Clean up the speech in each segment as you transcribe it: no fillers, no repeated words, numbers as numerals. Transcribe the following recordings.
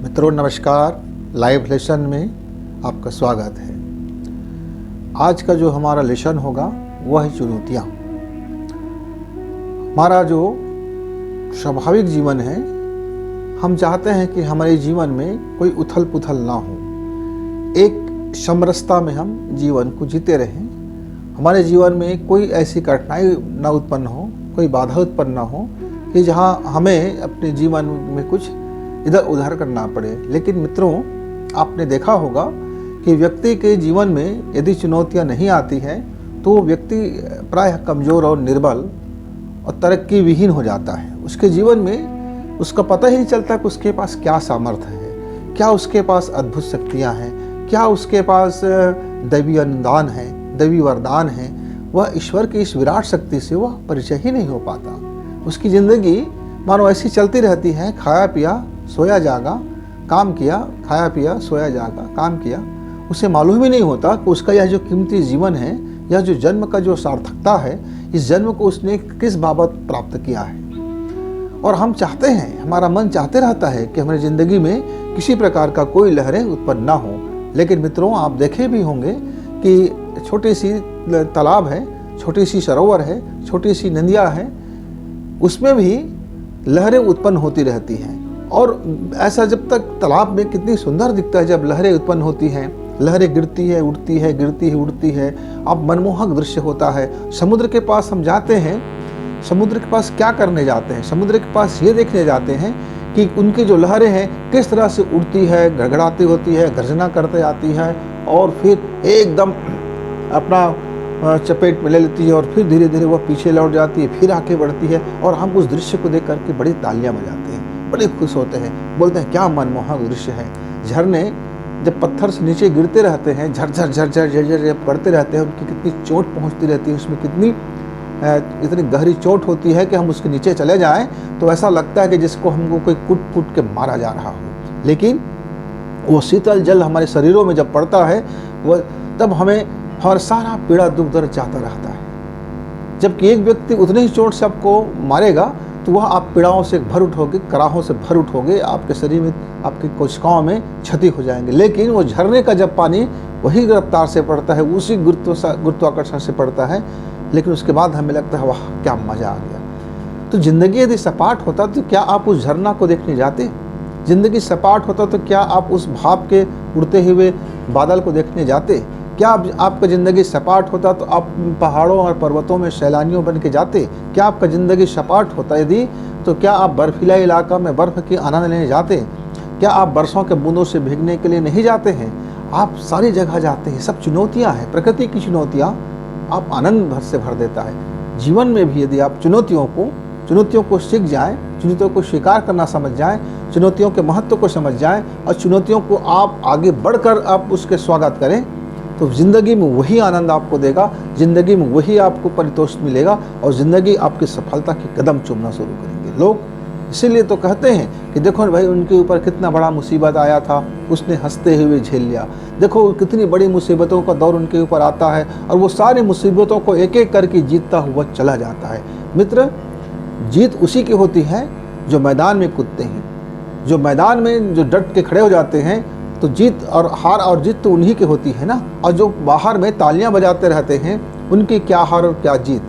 मित्रों नमस्कार, live lesson में आपका स्वागत है। आज का जो हमारा लेसन होगा वह है चुनौतियाँ। हमारा जो स्वाभाविक जीवन है, हम चाहते हैं कि हमारे जीवन में कोई उथल पुथल ना हो, एक समरसता में हम जीवन को जीते रहें। हमारे जीवन में कोई ऐसी कठिनाई ना उत्पन्न हो, कोई बाधा उत्पन्न ना हो कि जहाँ हमें अपने जीवन में कुछ इधर उधर करना पड़े। लेकिन मित्रों, आपने देखा होगा कि व्यक्ति के जीवन में यदि चुनौतियां नहीं आती हैं तो व्यक्ति प्रायः कमज़ोर और निर्बल और तरक्की विहीन हो जाता है। उसके जीवन में उसका पता ही नहीं चलता कि उसके पास क्या सामर्थ्य है, क्या उसके पास अद्भुत शक्तियां हैं, क्या उसके पास दैवी अनुदान है, दैवी वरदान है। वह ईश्वर की इस विराट शक्ति से वह परिचय ही नहीं हो पाता। उसकी ज़िंदगी मानो ऐसी चलती रहती है, खाया पिया सोया जागा, काम किया, खाया पिया सोया जागा, काम किया। उसे मालूम ही नहीं होता कि उसका यह जो कीमती जीवन है, यह जो जन्म का जो सार्थकता है, इस जन्म को उसने किस बाबत प्राप्त किया है। और हम चाहते हैं, हमारा मन चाहते रहता है कि हमारी ज़िंदगी में किसी प्रकार का कोई लहरें उत्पन्न ना हो। लेकिन मित्रों, आप देखे भी होंगे कि छोटी सी तालाब है, छोटी सी सरोवर है, छोटी सी नदियाँ है, उसमें भी लहरें उत्पन्न होती रहती हैं। और ऐसा जब तक तालाब में कितनी सुंदर दिखता है जब लहरें उत्पन्न होती हैं, लहरें गिरती है, उड़ती है, गिरती है, उड़ती है। अब मनमोहक दृश्य होता है। समुद्र के पास हम जाते हैं, समुद्र के पास क्या करने जाते हैं? समुद्र के पास ये देखने जाते हैं कि उनकी जो लहरें हैं किस तरह से उड़ती है, गड़गड़ाती होती है, गर्जना करते आती है और फिर एकदम अपना चपेट में ले लेती है और फिर धीरे धीरे वह पीछे लौट जाती है, फिर आगे बढ़ती है। और हम उस दृश्य को देख करके बड़ी तालियां बजाते हैं, बड़े खुश होते हैं, बोलते हैं क्या मनमोहक दृश्य है। झरने जब पत्थर से नीचे गिरते रहते हैं, झरझर झरझर झरझर पड़ते रहते हैं, उनकी कितनी चोट पहुंचती रहती है, उसमें इतनी गहरी चोट होती है कि हम उसके नीचे चले जाएं तो ऐसा लगता है कि जिसको हमको कोई कूट के मारा जा रहा हो। लेकिन वो शीतल जल हमारे शरीरों में जब पड़ता है, वह तब हमें हर सारा पीड़ा दुख दर्द जाता रहता है। जबकि एक व्यक्ति उतनी ही चोट से आपको मारेगा तो वह आप पीड़ाओं से भर उठोगे, कराहों से भर उठोगे, आपके शरीर में, आपकी कोशिकाओं में क्षति हो जाएंगे। लेकिन वो झरने का जब पानी वही रफ्तार से पड़ता है, उसी गुरुत्वाकर्षण से पड़ता है, लेकिन उसके बाद हमें लगता है वाह क्या मज़ा आ गया। तो ज़िंदगी यदि सपाट होता तो क्या आप उस झरना को देखने जाते? ज़िंदगी सपाट होता तो क्या आप उस भाप के उड़ते हुए बादल को देखने जाते? क्या आपका ज़िंदगी सपाट होता तो आप पहाड़ों और पर्वतों में सैलानियों बन के जाते? क्या आपका ज़िंदगी सपाट होता यदि तो क्या आप बर्फीला इलाका में बर्फ़ की आनंद लेने जाते? क्या आप बरसों के बूंदों से भीगने के लिए नहीं जाते हैं? आप सारी जगह जाते हैं। सब चुनौतियाँ हैं, प्रकृति की चुनौतियाँ आप आनंद भर से भर देता है। जीवन में भी यदि आप चुनौतियों को सीख जाएँ, चुनौतियों को स्वीकार करना समझ जाएँ, चुनौतियों के महत्व को समझ जाएँ और चुनौतियों को आप आगे बढ़कर आप उसके स्वागत करें, तो ज़िंदगी में वही आनंद आपको देगा, ज़िंदगी में वही आपको परितोष मिलेगा और ज़िंदगी आपकी सफलता के कदम चूमना शुरू करेंगे। लोग इसीलिए तो कहते हैं कि देखो भाई, उनके ऊपर कितना बड़ा मुसीबत आया था, उसने हंसते हुए झेल लिया। देखो कितनी बड़ी मुसीबतों का दौर उनके ऊपर आता है और वो सारी मुसीबतों को एक एक करके जीतता हुआ चला जाता है। मित्र, जीत उसी की होती है जो मैदान में कूदते हैं, जो मैदान में जो डट के खड़े हो जाते हैं। तो जीत और हार और जीत तो उन्हीं की होती है ना। और जो बाहर में तालियां बजाते रहते हैं, उनकी क्या हार और क्या जीत।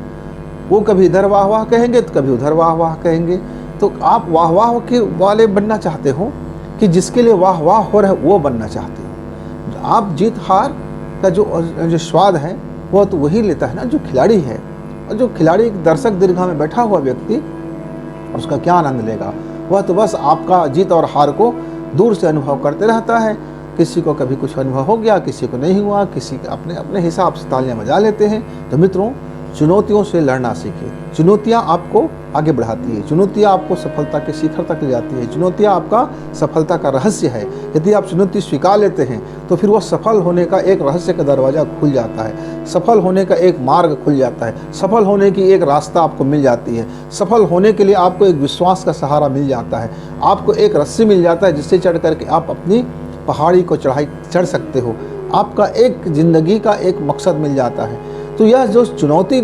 वो कभी इधर वाह वाह कहेंगे तो कभी उधर वाह वाह कहेंगे। तो आप वाह वाह के वाले बनना चाहते हो कि जिसके लिए वाह वाह हो रहा है वो बनना चाहते हो? आप जीत हार का जो स्वाद है वह तो वही लेता है ना जो खिलाड़ी है। और जो खिलाड़ी दर्शक दीर्घा में बैठा हुआ व्यक्ति, उसका क्या आनंद लेगा? वह तो बस आपका जीत और हार को दूर से अनुभव करते रहता है। किसी को कभी कुछ अनुभव हो गया, किसी को नहीं हुआ, किसी अपने अपने हिसाब से तालियां बजा लेते हैं। तो मित्रों, चुनौतियों से लड़ना सीखिए। चुनौतियां आपको आगे बढ़ाती है, चुनौतियां आपको सफलता के शिखर तक ले जाती है, चुनौतियां आपका सफलता का रहस्य है। यदि आप चुनौती स्वीकार लेते हैं तो फिर वह सफल होने का एक रहस्य का दरवाज़ा खुल जाता है, सफल होने का एक मार्ग खुल जाता है, सफल होने की एक रास्ता आपको मिल जाती है। सफल होने के लिए आपको एक विश्वास का सहारा मिल जाता है, आपको एक रस्सी मिल जाता है जिससे चढ़ करके आप अपनी पहाड़ी को चढ़ सकते हो। आपका एक ज़िंदगी का एक मकसद मिल जाता है। तो यह जो चुनौती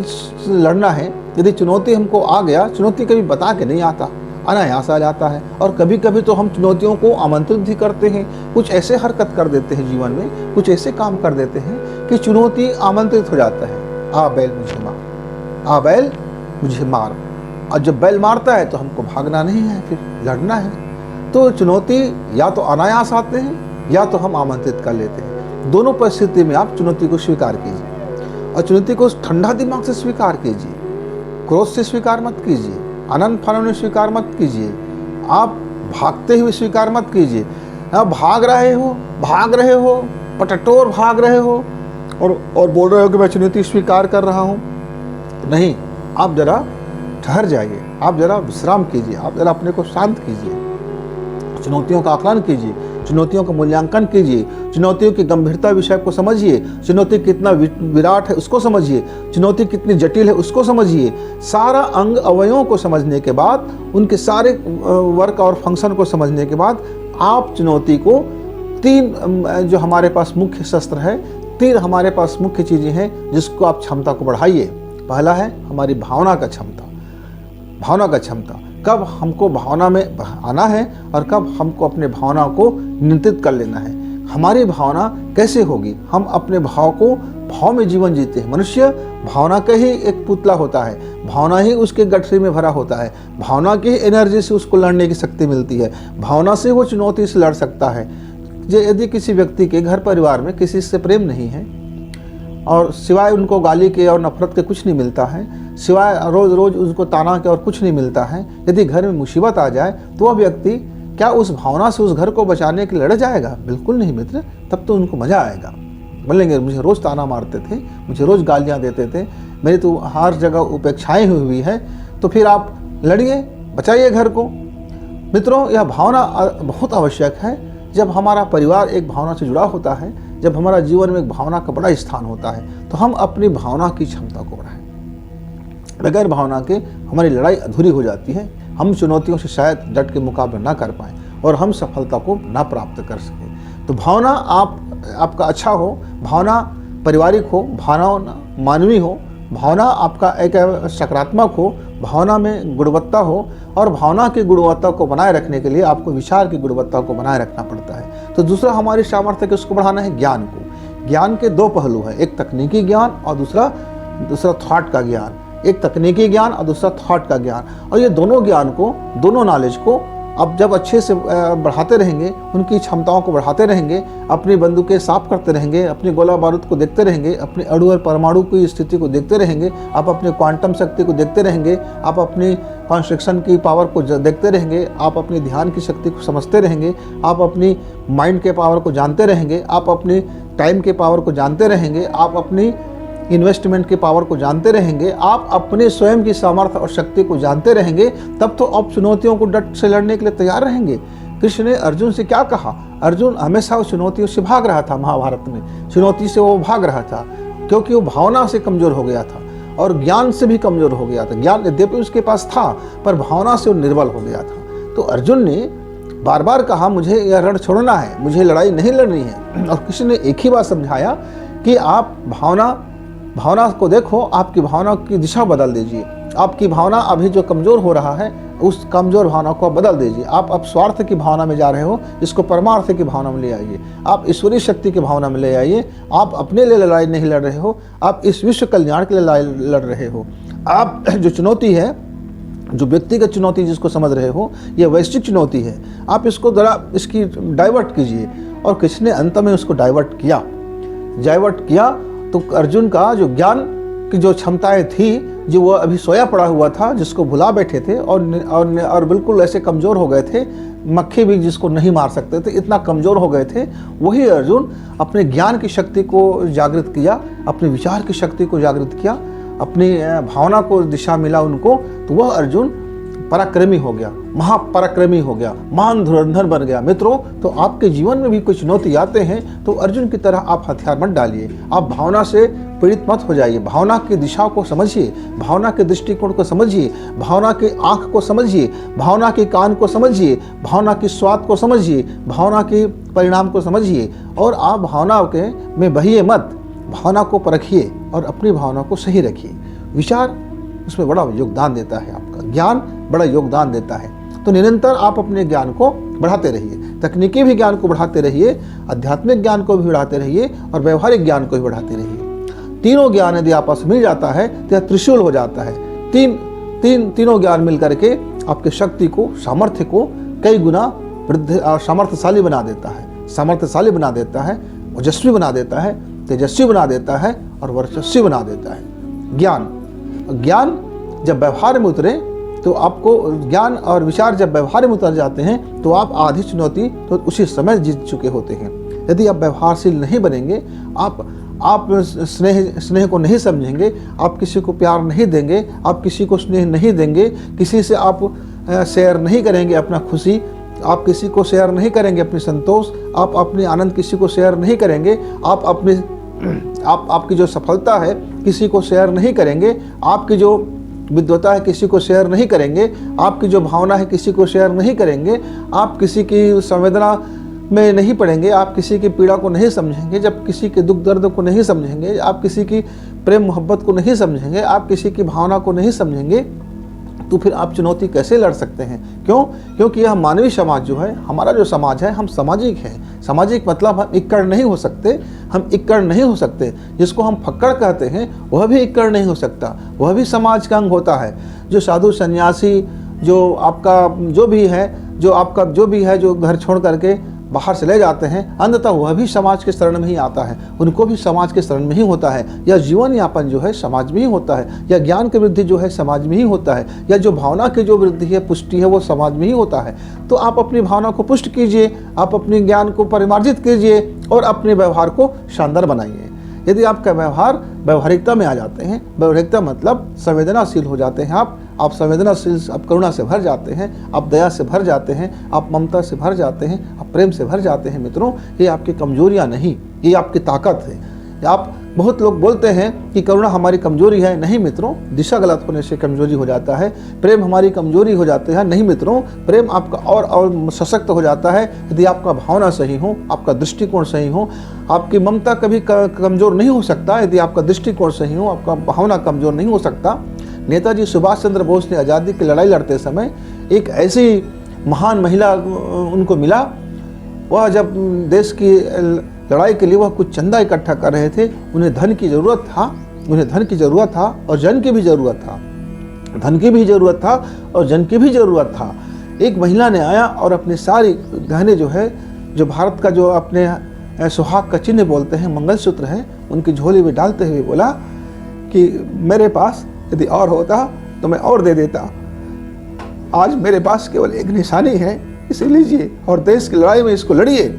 लड़ना है, यदि चुनौती हमको आ गया, चुनौती कभी बता के नहीं आता, अनायास आ जाता है। और कभी कभी तो हम चुनौतियों को आमंत्रित भी करते हैं, कुछ ऐसे हरकत कर देते हैं जीवन में, कुछ ऐसे काम कर देते हैं कि चुनौती आमंत्रित हो जाता है, आ बैल मुझे मार, आ बैल मुझे मार। और जब बैल मारता है तो हमको भागना नहीं है, फिर लड़ना है। तो चुनौती या तो अनायास आते हैं या तो हम आमंत्रित कर लेते हैं। दोनों परिस्थिति में आप चुनौती को स्वीकार कीजिए, और चुनौती को ठंडा दिमाग से स्वीकार कीजिए, क्रोध से स्वीकार मत कीजिए, आनंद फानन में स्वीकार मत कीजिए, आप भागते हुए स्वीकार मत कीजिए। आप भाग रहे हो, पटटोर भाग रहे हो और बोल रहे हो कि मैं चुनौती स्वीकार कर रहा हूँ। नहीं, आप जरा ठहर जाइए, आप जरा विश्राम कीजिए, आप जरा अपने को शांत कीजिए, चुनौतियों का आकलन कीजिए, चुनौतियों का मूल्यांकन कीजिए, चुनौतियों की गंभीरता विषय को समझिए, चुनौती कितना विराट है उसको समझिए, चुनौती कितनी जटिल है उसको समझिए। सारा अंग अवयवों को समझने के बाद, उनके सारे वर्क और फंक्शन को समझने के बाद आप चुनौती को 3 जो हमारे पास मुख्य शस्त्र है, 3 हमारे पास मुख्य चीज़ें हैं जिसको आप क्षमता को बढ़ाइए। पहला है हमारी भावना का क्षमता, भावना का क्षमता, कब हमको भावना में आना है और कब हमको अपने भावना को नियंत्रित कर लेना है। हमारी भावना कैसे होगी? हम अपने भाव को, भाव में जीवन जीते हैं। मनुष्य भावना का ही एक पुतला होता है, भावना ही उसके गठरी में भरा होता है, भावना की एनर्जी से उसको लड़ने की शक्ति मिलती है, भावना से वो चुनौती से लड़ सकता है। यदि किसी व्यक्ति के घर परिवार में किसी से प्रेम नहीं है और सिवाय उनको गाली के और नफरत के कुछ नहीं मिलता है, सिवाय रोज़ रोज़ उसको ताना के और कुछ नहीं मिलता है, यदि घर में मुसीबत आ जाए तो वह व्यक्ति क्या उस भावना से उस घर को बचाने के लिए लड़ जाएगा? बिल्कुल नहीं मित्र। तब तो उनको मज़ा आएगा, बोलेंगे मुझे रोज़ ताना मारते थे, मुझे रोज़ गालियाँ देते थे, मेरी तो हर जगह उपेक्षाएँ हुई है, तो फिर आप लड़िए, बचाइए घर को। मित्रों, यह भावना बहुत आवश्यक है। जब हमारा परिवार एक भावना से जुड़ा होता है, जब हमारा जीवन में एक भावना का बड़ा स्थान होता है, तो हम अपनी भावना की क्षमता को बढ़ाएं। बगैर भावना के हमारी लड़ाई अधूरी हो जाती है, हम चुनौतियों से शायद डट के मुकाबला ना कर पाएं और हम सफलता को ना प्राप्त कर सकें। तो भावना आपका अच्छा हो, भावना पारिवारिक हो, भावना मानवीय हो, भावना आपका एक सकारात्मक हो, भावना में गुणवत्ता हो, और भावना की गुणवत्ता को बनाए रखने के लिए आपको विचार की गुणवत्ता को बनाए रखना पड़ता है। तो दूसरा हमारी सामर्थ्य के उसको बढ़ाना है ज्ञान को। ज्ञान के 2 पहलू हैं, एक तकनीकी ज्ञान और दूसरा थॉट का ज्ञान। एक तकनीकी ज्ञान और दूसरा थॉट का ज्ञान। और ये दोनों ज्ञान को, दोनों नॉलेज को अब जब अच्छे से बढ़ाते रहेंगे, उनकी क्षमताओं को बढ़ाते रहेंगे, अपनी बंदूकें साफ करते रहेंगे, अपनी गोला बारूद को देखते रहेंगे, अपने अणु और परमाणु की स्थिति को देखते रहेंगे, आप अपनी क्वांटम शक्ति को देखते रहेंगे, आप अपनी कॉन्स्ट्रक्शन की पावर को देखते रहेंगे, आप अपनी ध्यान की शक्ति को समझते रहेंगे, आप अपनी माइंड के पावर को जानते रहेंगे, आप अपनी टाइम के पावर को जानते रहेंगे, आप अपनी इन्वेस्टमेंट के पावर को जानते रहेंगे, आप अपने स्वयं की सामर्थ्य और शक्ति को जानते रहेंगे, तब तो आप चुनौतियों को डट से लड़ने के लिए तैयार रहेंगे। कृष्ण ने अर्जुन से क्या कहा? अर्जुन हमेशा उस चुनौतियों से भाग रहा था। महाभारत में चुनौती से वो भाग रहा था क्योंकि वो भावना से कमज़ोर हो गया था और ज्ञान से भी कमज़ोर हो गया था। ज्ञान यद्यपि उसके पास था पर भावना से वो निर्बल हो गया था। तो अर्जुन ने बार बार कहा मुझे यह रण छोड़ना है, मुझे लड़ाई नहीं लड़नी है। और कृष्ण ने एक ही बात समझाया कि आप भावना को देखो, आपकी भावना की दिशा बदल दीजिए। आपकी भावना अभी जो कमज़ोर हो रहा है, उस कमज़ोर भावना को बदल दीजिए। आप अब स्वार्थ की भावना में जा रहे हो, इसको परमार्थ की भावना में ले आइए। आप ईश्वरीय शक्ति की भावना में ले आइए। आप अपने लिए लड़ाई नहीं लड़ रहे हो, आप इस विश्व कल्याण के लिए लड़ाई लड़ रहे हो। आप जो चुनौती है, जो व्यक्तिगत चुनौती जिसको समझ रहे हो, ये वैश्विक चुनौती है। आप इसको ज़रा इसकी डाइवर्ट कीजिए। और कृष्ण ने अंत में उसको डाइवर्ट किया तो अर्जुन का जो ज्ञान की जो क्षमताएं थी, जो वो अभी सोया पड़ा हुआ था, जिसको भुला बैठे थे और बिल्कुल ऐसे कमज़ोर हो गए थे, मक्खी भी जिसको नहीं मार सकते थे, इतना कमज़ोर हो गए थे, वही अर्जुन अपने ज्ञान की शक्ति को जागृत किया, अपने विचार की शक्ति को जागृत किया, अपनी भावना को दिशा मिला उनको, तो वह अर्जुन पराक्रमी हो गया, महापराक्रमी हो गया, महान धुरंधर बन गया। मित्रों, तो आपके जीवन में भी कुछ चुनौती आते हैं तो अर्जुन की तरह आप हथियार मत डालिए। आप भावना से पीड़ित मत हो जाइए। भावना की दिशा को समझिए, भावना के दृष्टिकोण को समझिए, भावना की आँख को समझिए, भावना के कान को समझिए, भावना की स्वाद को समझिए, भावना के परिणाम को समझिए। और आप भावना के में बहिए मत, भावना को परखिए और अपनी भावना को सही रखिए। विचार उसमें बड़ा योगदान देता है, आपका ज्ञान बड़ा योगदान देता है। तो निरंतर आप अपने ज्ञान को बढ़ाते रहिए, तकनीकी भी ज्ञान को बढ़ाते रहिए, आध्यात्मिक ज्ञान को भी बढ़ाते रहिए और व्यवहारिक ज्ञान को भी बढ़ाते रहिए। तीनों ज्ञान यदि आपस में मिल जाता है तो यह त्रिशूल हो जाता है। तीनों ज्ञान मिल करके आपकी शक्ति को, सामर्थ्य को कई गुना वृद्धि और सामर्थ्यशाली बना देता है, सामर्थ्यशाली बना देता है, ओजस्वी बना देता है, तेजस्वी बना देता है और वर्चस्वी बना देता है। ज्ञान जब व्यवहार में उतरे तो आपको, ज्ञान और विचार जब व्यवहार में उतर जाते हैं तो आप आधी चुनौती तो उसी समय जीत चुके होते हैं। यदि आप व्यवहारशील नहीं बनेंगे, आप स्नेह को नहीं समझेंगे, आप किसी को प्यार नहीं देंगे, आप किसी को स्नेह नहीं देंगे, किसी से आप शेयर नहीं करेंगे अपना खुशी, आप किसी को शेयर नहीं करेंगे अपनी संतोष, आप अपने आनंद किसी को शेयर नहीं करेंगे, आपकी जो सफलता है किसी को शेयर नहीं करेंगे, आपकी जो विद्वता है किसी को शेयर नहीं करेंगे, आपकी जो भावना है किसी को शेयर नहीं करेंगे, आप किसी की संवेदना में नहीं पड़ेंगे, आप किसी की पीड़ा को नहीं समझेंगे, जब किसी के दुख दर्द को नहीं समझेंगे, आप किसी की प्रेम मोहब्बत को नहीं समझेंगे, आप किसी की भावना को नहीं समझेंगे, तो फिर आप चुनौती कैसे लड़ सकते हैं? क्यों? क्योंकि यह मानवीय समाज जो है, हमारा जो समाज है, हम सामाजिक हैं। सामाजिक मतलब हम इक्कड़ नहीं हो सकते, हम इक्कड़ नहीं हो सकते। जिसको हम फक्कड़ कहते हैं वह भी इक्कड़ नहीं हो सकता, वह भी समाज का अंग होता है। जो साधु सन्यासी, जो आपका जो भी है, जो घर छोड़ करके बाहर चले जाते हैं, अंततः वह भी समाज के शरण में ही आता है, उनको भी समाज के शरण में ही होता है। या जीवन यापन जो है समाज में ही होता है, या ज्ञान की वृद्धि जो है समाज में ही होता है, या जो भावना की जो वृद्धि है, पुष्टि है, वो समाज में ही होता है। तो आप अपनी भावना को पुष्ट कीजिए, आप अपने ज्ञान को परिमार्जित कीजिए और अपने व्यवहार को शानदार बनाइए। यदि आपका व्यवहार व्यवहारिकता में आ जाते हैं, व्यवहारिकता मतलब संवेदनाशील हो जाते हैं, आप संवेदनाशील, आप करुणा से भर जाते हैं, आप दया से भर जाते हैं, आप ममता से भर जाते हैं, आप प्रेम से भर जाते हैं। मित्रों, ये आपकी कमजोरियां नहीं, ये आपकी ताकत है। आप बहुत लोग बोलते हैं कि करुणा हमारी कमजोरी है। नहीं मित्रों, दिशा गलत होने से कमजोरी हो जाता है। प्रेम हमारी कमजोरी हो जाते हैं। नहीं मित्रों, प्रेम आपका और सशक्त हो जाता है यदि आपका भावना सही हो, आपका दृष्टिकोण सही हो। आपकी ममता कभी कमजोर नहीं हो सकता यदि आपका दृष्टिकोण सही हो, आपका भावना कमजोर नहीं हो सकता। नेताजी सुभाष चंद्र बोस ने आज़ादी की लड़ाई लड़ते समय एक ऐसी महान महिला उनको मिला। वह जब देश की लड़ाई के लिए वह कुछ चंदा इकट्ठा कर रहे थे, उन्हें धन की ज़रूरत था और जन की भी ज़रूरत था, धन की भी ज़रूरत था और जन की भी ज़रूरत था। एक महिला ने आया और अपने सारी गहने जो है, जो भारत का जो अपने सुहाग का चिन्ह बोलते हैं, मंगलसूत्र है, उनकी झोली में डालते हुए बोला कि मेरे पास यदि और होता तो मैं और दे देता, आज मेरे पास केवल एक निशानी है, इसे लीजिए और देश की लड़ाई में इसको लड़िए।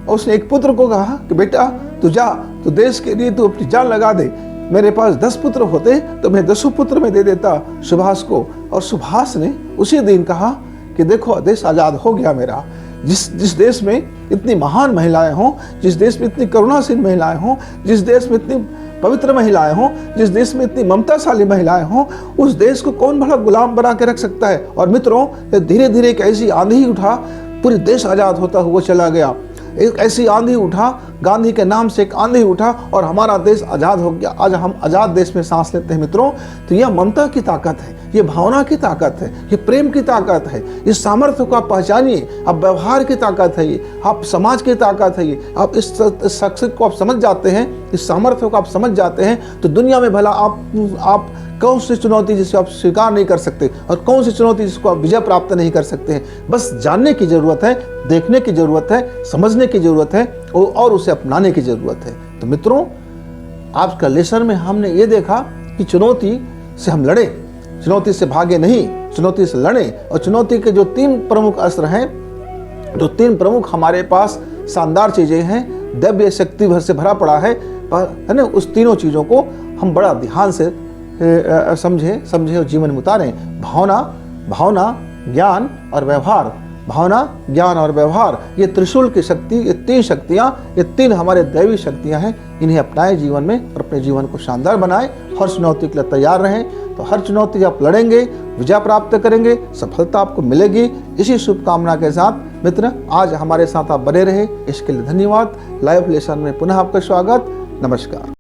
और उसने एक पुत्र को कहा कि बेटा तू जा, तो देश के लिए तू अपनी जान लगा दे। मेरे पास 10 पुत्र होते तो मैं 10 पुत्र में दे देता सुभाष को। और सुभाष ने उसी दिन कहा कि देखो, देश आज़ाद हो गया मेरा। जिस देश में इतनी महान महिलाएं हों, जिस देश में इतनी करुणाशील महिलाएं हों, जिस देश में इतनी पवित्र महिलाएं हों, जिस देश में इतनी ममताशाली महिलाएं हों, उस देश को कौन भला गुलाम बना के रख सकता है? और मित्रों, धीरे धीरे एक ऐसी आंधी उठा, पूरी देश आज़ाद होता हुआ चला गया। एक ऐसी आंधी उठा, गांधी के नाम से एक आंधी उठा और हमारा देश आज़ाद हो गया। आज हम आज़ाद देश में सांस लेते हैं। मित्रों, तो यह ममता की ताकत है, ये भावना की ताकत है, ये प्रेम की ताकत है। इस सामर्थ्य को आप पहचानिए। आप व्यवहार की ताकत है, ये आप समाज की ताकत है, ये आप इस शख्सियत को आप समझ जाते हैं, इस सामर्थ्य को आप समझ जाते हैं, तो दुनिया में भला आप कौन सी चुनौती जिसे आप स्वीकार नहीं कर सकते और कौन सी चुनौती जिसको आप विजय प्राप्त नहीं कर सकते हैं। बस जानने की ज़रूरत है, देखने की ज़रूरत है, समझने की ज़रूरत है और उसे अपनाने की ज़रूरत है। तो मित्रों, आज का लेसन में हमने ये देखा कि चुनौती से हम लड़े, चुनौती से भागे नहीं, चुनौती से लड़े। और चुनौती के जो 3 प्रमुख अस्त्र हैं, जो 3 प्रमुख हमारे पास शानदार चीज़ें हैं, दैवीय शक्ति भर से भरा पड़ा है ना, उस तीनों चीज़ों को हम बड़ा ध्यान से समझे और जीवन में उतारें। भावना, ज्ञान और व्यवहार। भावना, ज्ञान और व्यवहार, ये त्रिशूल की शक्ति, ये 3 शक्तियाँ, ये 3 हमारे दैवी शक्तियाँ हैं। इन्हें अपनाएं जीवन में और अपने जीवन को शानदार बनाएं। हर चुनौती के लिए तैयार रहें, तो हर चुनौती आप लड़ेंगे, विजय प्राप्त करेंगे, सफलता आपको मिलेगी। इसी शुभकामना के साथ मित्र, आज हमारे साथ आप बने रहे, इसके लिए धन्यवाद। लाइव लेसन में पुनः आपका स्वागत। नमस्कार।